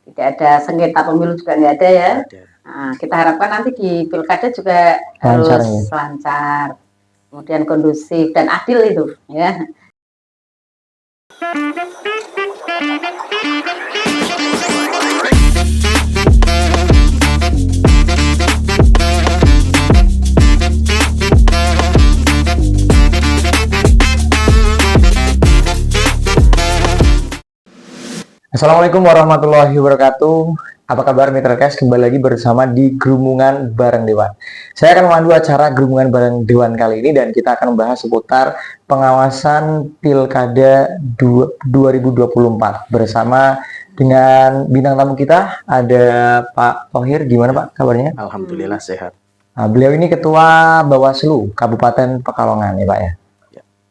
tidak ada sengketa pemilu juga nggak ada ya. Ada. Nah, kita harapkan nanti di pilkada juga Lancar, harus lancar, kemudian kondusif dan adil itu ya. Assalamualaikum warahmatullahi wabarakatuh. Apa kabar Mitra Kes? Kembali lagi bersama di Gerumungan Bareng Dewan. Saya akan memandu acara Gerumungan Bareng Dewan kali ini dan kita akan membahas seputar pengawasan Pilkada 2024 bersama dengan bintang tamu kita ada Pak Thohir. Gimana Pak kabarnya? Alhamdulillah sehat. Nah, beliau ini Ketua Bawaslu Kabupaten Pekalongan ya Pak ya.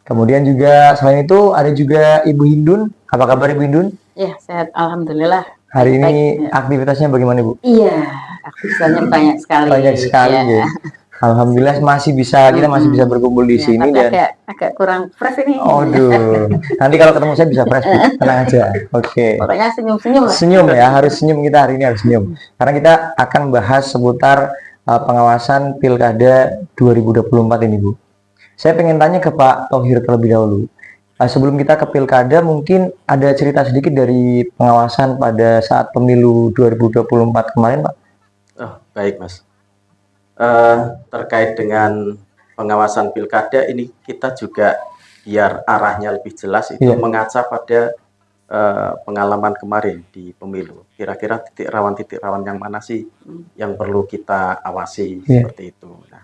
Kemudian juga selain itu ada juga Ibu Hindun. Apa kabar Ibu Hindun? Ya, sehat alhamdulillah. Hari ini aktivitasnya bagaimana Ibu? Iya, aktivitasnya banyak sekali. Banyak sekali ya. Alhamdulillah masih bisa kita masih bisa berkumpul di sini tapi dan agak kurang fresh ini. Aduh. Nanti kalau ketemu saya bisa fresh, tenang aja. Oke. Pokoknya senyum-senyum lah. Senyum ya, harus senyum kita hari ini harus senyum. Karena kita akan bahas seputar pengawasan Pilkada 2024 ini Bu. Saya pengen tanya ke Pak Thohir terlebih dahulu. Sebelum kita ke Pilkada, mungkin ada cerita sedikit dari pengawasan pada saat pemilu 2024 kemarin, Pak? Oh, baik, Mas. Terkait dengan pengawasan Pilkada ini, kita juga biar arahnya lebih jelas itu mengaca pada pengalaman kemarin di pemilu. Kira-kira titik rawan yang mana sih yang perlu kita awasi seperti itu. Nah,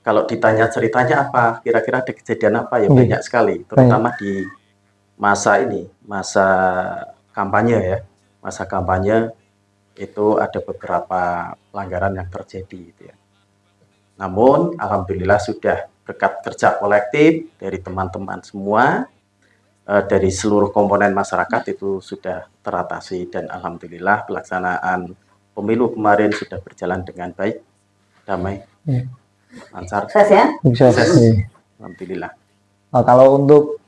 kalau ditanya ceritanya apa, kira-kira ada kejadian apa ya banyak sekali, terutama di masa kampanye ya, masa kampanye itu ada beberapa pelanggaran yang terjadi gitu ya. Namun alhamdulillah sudah berkat kerja kolektif dari teman-teman semua, dari seluruh komponen masyarakat itu sudah teratasi dan alhamdulillah pelaksanaan pemilu kemarin sudah berjalan dengan baik, damai. Lancar. Sukses ya? Sukses. Alhamdulillah. Kalau untuk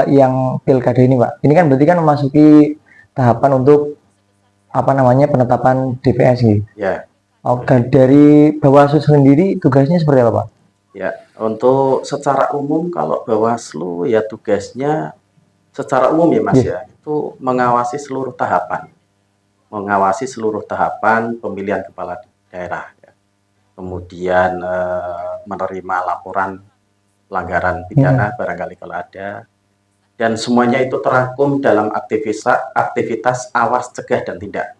yang pilkada ini Pak, ini kan berarti kan memasuki tahapan untuk penetapan DPS gitu. Ya. Dari Bawaslu sendiri tugasnya seperti apa Pak? Ya, untuk secara umum kalau Bawaslu ya tugasnya secara umum ya Mas ya, itu mengawasi seluruh tahapan. Mengawasi seluruh tahapan pemilihan kepala daerah. Kemudian menerima laporan pelanggaran pidana barangkali kalau ada, dan semuanya itu terangkum dalam aktivitas awas cegah dan tindak.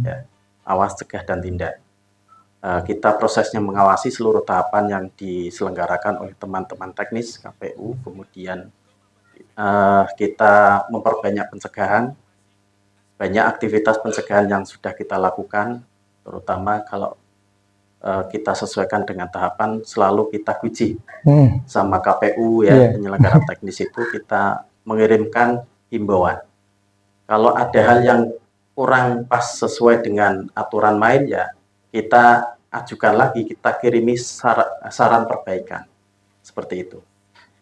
Ya, awas cegah dan tindak. Kita prosesnya mengawasi seluruh tahapan yang diselenggarakan oleh teman-teman teknis KPU, kemudian kita memperbanyak pencegahan, banyak aktivitas pencegahan yang sudah kita lakukan, terutama kalau kita sesuaikan dengan tahapan, selalu kita uji sama KPU ya, penyelenggara teknis itu kita mengirimkan himbauan. Kalau ada hal yang kurang pas sesuai dengan aturan main ya, kita ajukan lagi, kita kirimi saran perbaikan. Seperti itu.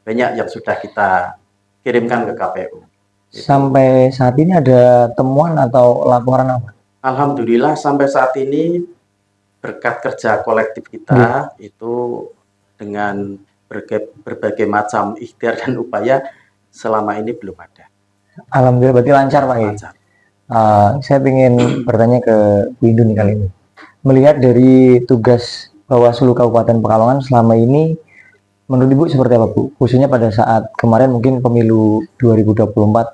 Banyak yang sudah kita kirimkan ke KPU. Sampai saat ini ada temuan atau laporan apa? Alhamdulillah sampai saat ini berkat kerja kolektif kita itu dengan berbagai macam ikhtiar dan upaya selama ini belum ada. Alhamdulillah berarti lancar Pak. Lancar. Saya ingin bertanya ke Bu Hindun kali ini. Melihat dari tugas Bawaslu Kabupaten Pekalongan selama ini, menurut Ibu seperti apa Bu? Khususnya pada saat kemarin mungkin pemilu 2024.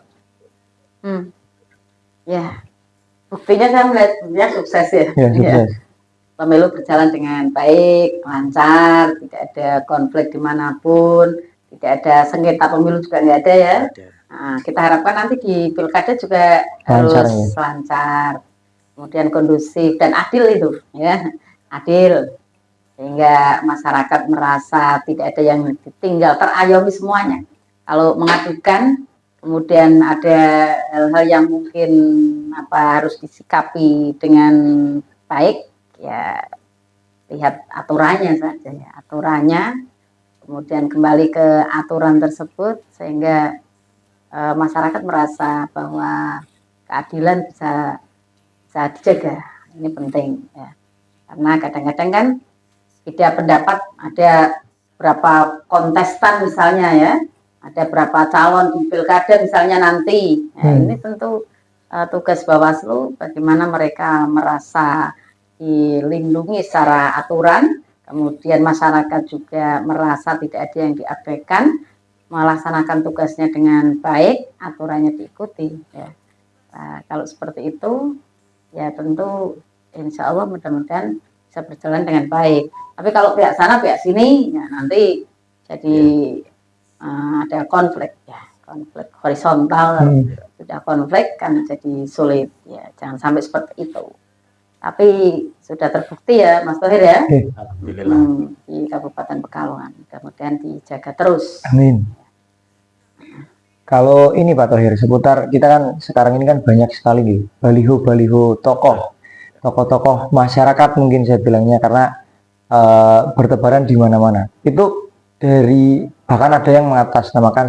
Ya, buktinya saya melihat sukses ya. Sukses. Pemilu berjalan dengan baik, lancar, tidak ada konflik dimanapun, tidak ada sengketa pemilu juga nggak ada ya. Nah, kita harapkan nanti di pilkada juga harus lancar, kemudian kondusif dan adil itu, ya, adil, sehingga masyarakat merasa tidak ada yang ditinggal, terayomi semuanya. Kalau mengadukan, kemudian ada hal-hal yang mungkin harus disikapi dengan baik. Ya, lihat aturannya saja ya, aturannya, kemudian kembali ke aturan tersebut sehingga masyarakat merasa bahwa keadilan bisa dijaga. Ini penting ya. Karena kadang-kadang kan beda pendapat, ada berapa kontestan misalnya ya, ada berapa calon di pilkada misalnya nanti. Nah, ini tentu tugas Bawaslu bagaimana mereka merasa dilindungi secara aturan, kemudian masyarakat juga merasa tidak ada yang diabaikan, melaksanakan tugasnya dengan baik, aturannya diikuti. Ya. Nah, kalau seperti itu, ya tentu insya Allah mudah-mudahan bisa berjalan dengan baik. Tapi kalau pihak sana, pihak sini, ya nanti jadi ada konflik, ya konflik horizontal. Sudah konflik kan jadi sulit, ya jangan sampai seperti itu. Tapi sudah terbukti ya, Mas Thohir ya, Alhamdulillah. Di Kabupaten Pekalongan, mudah-mudahan dijaga terus. Amin. Kalau ini Pak Thohir, seputar kita kan sekarang ini kan banyak sekali nih baliho-baliho tokoh-tokoh masyarakat mungkin saya bilangnya, karena bertebaran di mana-mana. Itu dari bahkan ada yang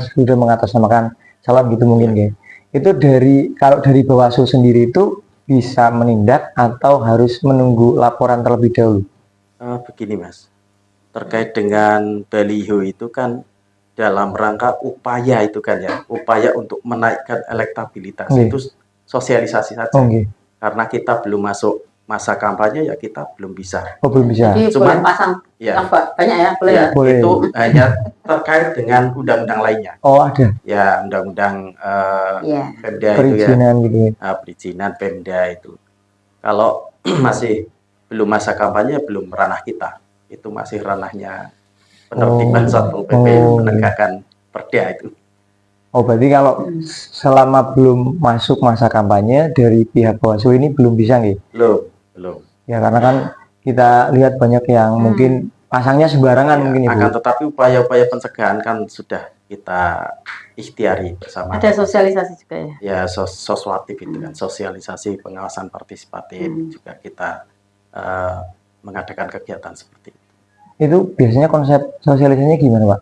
sudah mengatasnamakan calon gitu mungkin ya. Itu kalau dari Bawaslu sendiri itu bisa menindak atau harus menunggu laporan terlebih dahulu? Begini Mas, terkait dengan baliho itu kan dalam rangka upaya itu kan ya, upaya untuk menaikkan elektabilitas. Itu sosialisasi saja. Karena kita belum masuk masa kampanye, ya kita belum bisa. Belum bisa. Jadi Cuman boleh pasang ya, banyak ya, boleh ya? Boleh. Itu hanya terkait dengan undang-undang lainnya. Oh ada. Ya, undang-undang Pemda perizinan itu ya. Gitu. Perizinan Pemda itu. Kalau masih belum masa kampanye, belum ranah kita. Itu masih ranahnya penertiban Satpol PP menegakkan perda itu. Berarti kalau selama belum masuk masa kampanye dari pihak Bawaslu ini belum bisa nggih? Belum. Ya karena kan kita lihat banyak yang mungkin pasangnya sembarangan Ya, mungkin Ibu. akan tetapi upaya-upaya pencegahan kan sudah kita ikhtiari bersama. Ada sosialisasi juga ya? Ya, soswatif itu kan, sosialisasi pengawasan partisipatif juga kita mengadakan kegiatan seperti itu. Itu biasanya konsep sosialisasinya gimana Pak?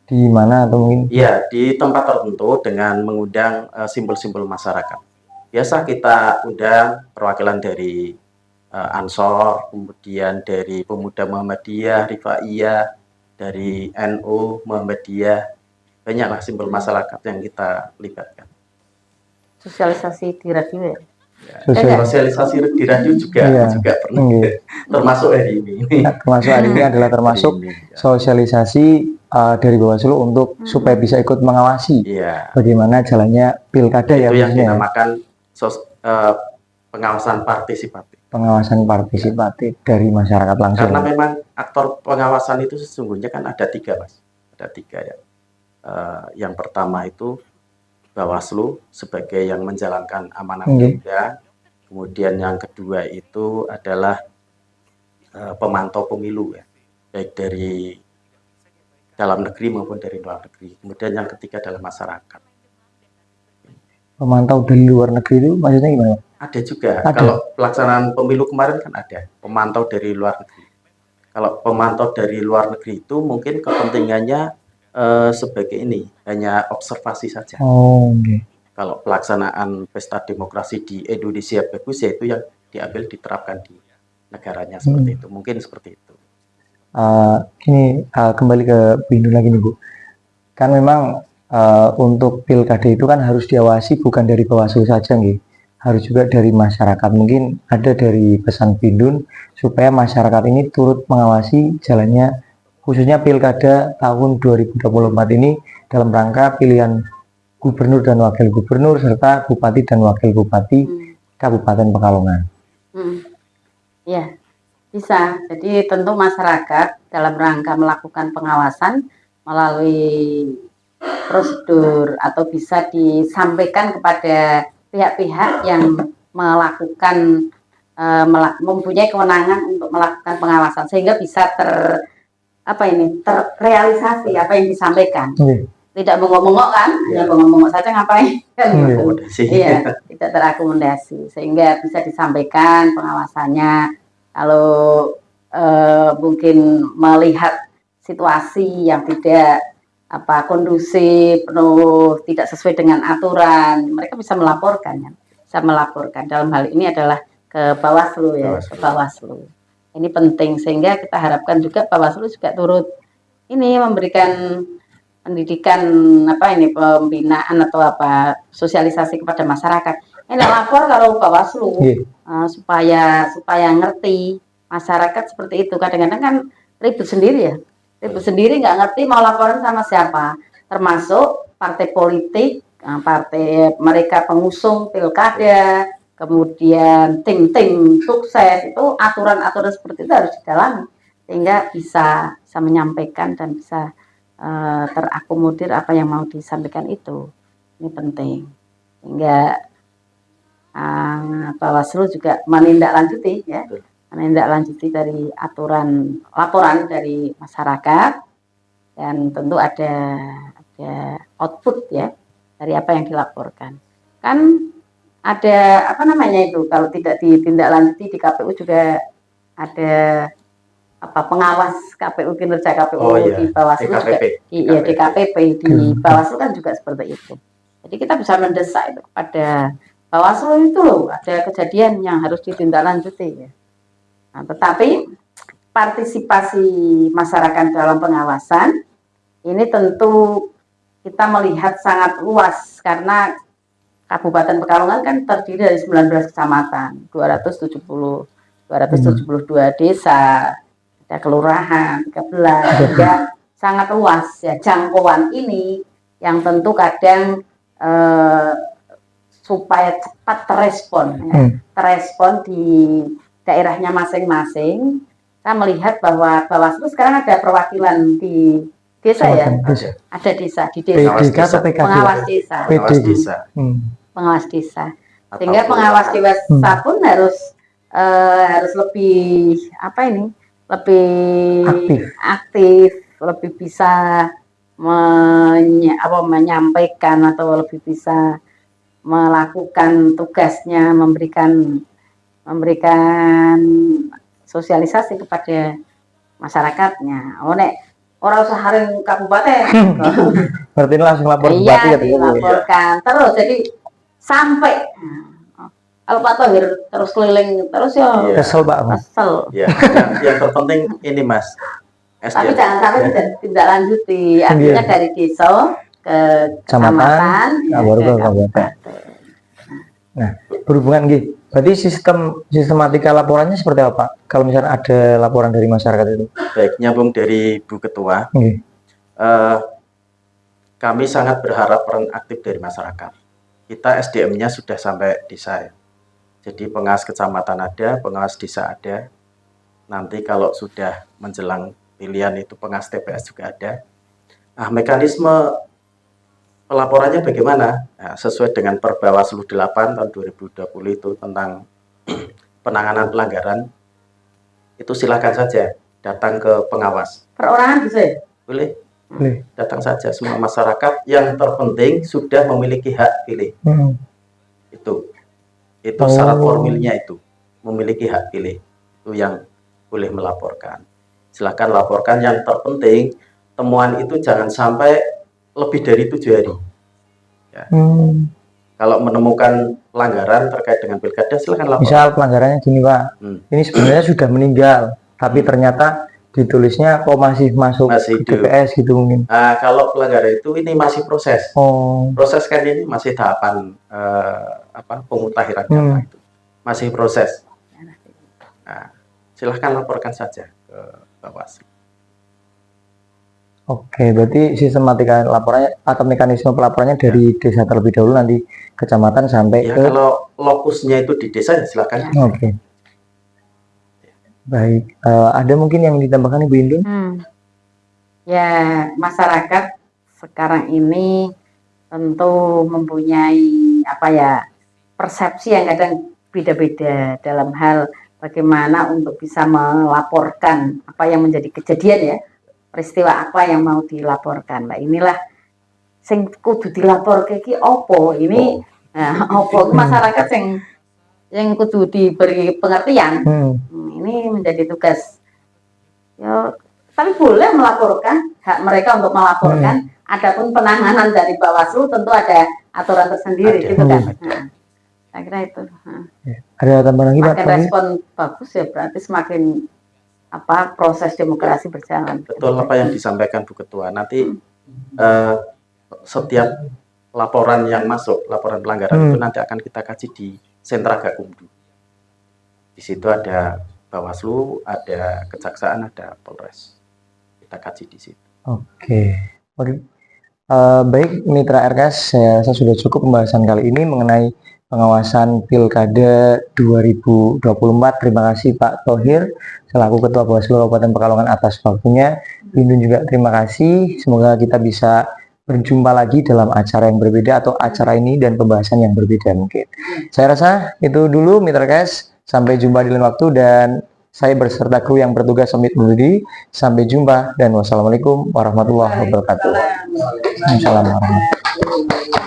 Di mana atau mungkin? Ya, di tempat tertentu dengan mengundang simbol-simbol masyarakat. Biasa kita undang perwakilan dari Ansor, kemudian dari Pemuda Muhammadiyah, Rifaiyah, dari NU, Muhammadiyah, banyaklah simbol masyarakat yang kita libatkan. Sosialisasi di radio ya? Sosialisasi di radio juga pernah, termasuk hari ini. Termasuk hari ini adalah termasuk sosialisasi dari Bawaslu untuk supaya bisa ikut mengawasi bagaimana jalannya pilkada. Itu yang dinamakan pengawasan partisipatif. Pengawasan partisipatif dari masyarakat langsung. Karena memang aktor pengawasan itu sesungguhnya kan ada 3 Mas. Ada 3 ya. Yang pertama itu Bawaslu sebagai yang menjalankan amanah Pemda. Kemudian yang kedua itu adalah pemantau pemilu ya, baik dari dalam negeri maupun dari luar negeri. Kemudian yang ketiga adalah masyarakat. Pemantau dari luar negeri itu maksudnya gimana? Ada juga. Kalau pelaksanaan pemilu kemarin kan ada pemantau dari luar negeri. Kalau pemantau dari luar negeri itu mungkin kepentingannya sebagai ini, hanya observasi saja. Kalau pelaksanaan pesta demokrasi di Indonesia bagus, yaitu yang diambil diterapkan di negaranya seperti itu. Mungkin seperti itu. Kembali ke Bindu lagi nih Bu. Kan memang untuk pilkada itu kan harus diawasi bukan dari Bawaslu saja nih. Harus juga dari masyarakat. Mungkin ada dari pesan Bindun supaya masyarakat ini turut mengawasi jalannya khususnya pilkada tahun 2024 ini dalam rangka pilihan gubernur dan wakil gubernur serta bupati dan wakil bupati Kabupaten Pekalongan. Ya, bisa. Jadi tentu masyarakat dalam rangka melakukan pengawasan melalui prosedur atau bisa disampaikan kepada pihak-pihak yang melakukan mempunyai kewenangan untuk melakukan pengawasan sehingga bisa terrealisasi apa yang disampaikan. Tidak bengok-bengok kan, hanya bengok-bengok saja ngapain kan gitu. Iya, tidak terakomodasi sehingga bisa disampaikan pengawasannya. Kalau mungkin melihat situasi yang tidak kondusif, penuh tidak sesuai dengan aturan, mereka bisa melaporkan ya. bisa melaporkan. Dalam hal ini adalah ke Bawaslu ya, ke Bawaslu. Ini penting sehingga kita harapkan juga Bawaslu juga turut ini memberikan pendidikan apa ini pembinaan atau apa sosialisasi kepada masyarakat. Ini lapor kalau Bawaslu supaya ngerti masyarakat seperti itu. Kadang-kadang kan ribut sendiri ya, ribut sendiri nggak ngerti mau laporan sama siapa, termasuk partai politik, partai mereka pengusung pilkada, kemudian tim-tim sukses itu aturan-aturan seperti itu harus didalami sehingga bisa menyampaikan dan bisa terakomodir apa yang mau disampaikan itu. Ini penting sehingga Bawaslu juga menindaklanjuti ya, menindaklanjuti dari aturan laporan dari masyarakat dan tentu ada output ya dari apa yang dilaporkan. Kan ada apa namanya itu kalau tidak ditindaklanjuti di KPU juga ada apa pengawas KPU kinerja KPU di Bawaslu juga di DKPP di Bawaslu kan juga seperti itu. Jadi kita bisa mendesak itu kepada Bawaslu itu loh ada kejadian yang harus ditindaklanjuti ya. Nah, tetapi partisipasi masyarakat dalam pengawasan ini tentu kita melihat sangat luas karena Kabupaten Pekalongan kan terdiri dari 19 kecamatan, 272 desa, ada kelurahan 13, sehingga sangat luas ya jangkauan ini yang tentu kadang supaya cepat terespon di daerahnya masing-masing. Saya melihat bahwa Bawaslu sekarang ada perwakilan di desa ya, ada desa di desa, pengawas desa, pengawas desa, sehingga pengawas desa pun harus lebih apa ini, lebih aktif, lebih bisa menyampaikan atau lebih bisa melakukan tugasnya, memberikan sosialisasi kepada masyarakatnya. Orang usah haring kabupaten. Berarti langsung lapor bupati ya. Iya, dilaporkan terus jadi sampai kalau Pak Thohir terus keliling terus ya kesel Pak. Kesel. Ya, yang terpenting ini Mas. Tapi jangan sampai tidak lanjuti. Artinya dari desa ke kecamatan, baru ke kabupaten. Nah, berhubungan gitu. Berarti sistematika laporannya seperti apa? Kalau misalnya ada laporan dari masyarakat itu? Baik, nyambung dari Bu Ketua. Kami sangat berharap peran aktif dari masyarakat. Kita SDM-nya sudah sampai desa. Jadi pengawas kecamatan ada, pengawas desa ada. Nanti kalau sudah menjelang pilihan itu pengawas TPS juga ada. Nah, mekanisme pelaporannya bagaimana? Nah, sesuai dengan Perbawaslu 8 tahun 2020 itu tentang penanganan pelanggaran, itu silakan saja datang ke pengawas. Perorangan bisa ya? Boleh. Datang saja semua masyarakat yang terpenting sudah memiliki hak pilih. Itu syarat formilnya itu, memiliki hak pilih. Itu yang boleh melaporkan. Silakan laporkan, yang terpenting temuan itu jangan sampai lebih dari 7 hari. Ya. Kalau menemukan pelanggaran terkait dengan pilkada, silakan lapor. Misal pelanggarannya gini Pak, ini sebenarnya sudah meninggal, tapi ternyata ditulisnya kok masih masuk TPS gitu mungkin. Nah, kalau pelanggaran itu ini masih proses. Proses kan ini masih tahapan pemutahiran data itu. Masih proses. Nah, silahkan laporkan saja ke Bawaslu. Oke, berarti sistematika laporannya atau mekanisme pelaporannya dari desa terlebih dahulu, nanti kecamatan sampai ya, ke... kalau lokusnya itu di desa ya silakan. Oke. Baik, ada mungkin yang ditambahkan Ibu Indun? Ya, masyarakat sekarang ini tentu mempunyai persepsi yang kadang beda-beda dalam hal bagaimana untuk bisa melaporkan apa yang menjadi kejadian ya, peristiwa apa yang mau dilaporkan. Nah, inilah sing kudu dilaporke iki opo ini, opo masyarakat yang kudu diberi pengertian. Ini menjadi tugas. Ya, tapi boleh melaporkan, hak mereka untuk melaporkan. Adapun penanganan dari Bawaslu tentu ada aturan tersendiri, gitu kan. Saya kira itu. Nah, Ada tambahan lagi Pak? makin respon bagus ya berarti semakin proses demokrasi berjalan. Betul apa yang disampaikan Bu Ketua. Nanti setiap laporan yang masuk, laporan pelanggaran itu nanti akan kita kaji di sentra Gakumdu. Di situ ada Bawaslu, ada Kejaksaan, ada Polres. Kita kaji di situ. Oke. Baik Mitra RKS, saya rasa sudah cukup pembahasan kali ini mengenai pengawasan Pilkada 2024. Terima kasih Pak Thohir selaku Ketua Bawaslu Kabupaten Pekalongan atas waktunya. Bindun juga terima kasih. Semoga kita bisa berjumpa lagi dalam acara yang berbeda atau acara ini dan pembahasan yang berbeda mungkin. Saya rasa itu dulu Mitra RKS. Sampai jumpa di lain waktu dan saya berserta kru yang bertugas pamit undur diri. Sampai jumpa dan wassalamualaikum warahmatullahi wabarakatuh. Assalamualaikum warahmatullahi wabarakatuh.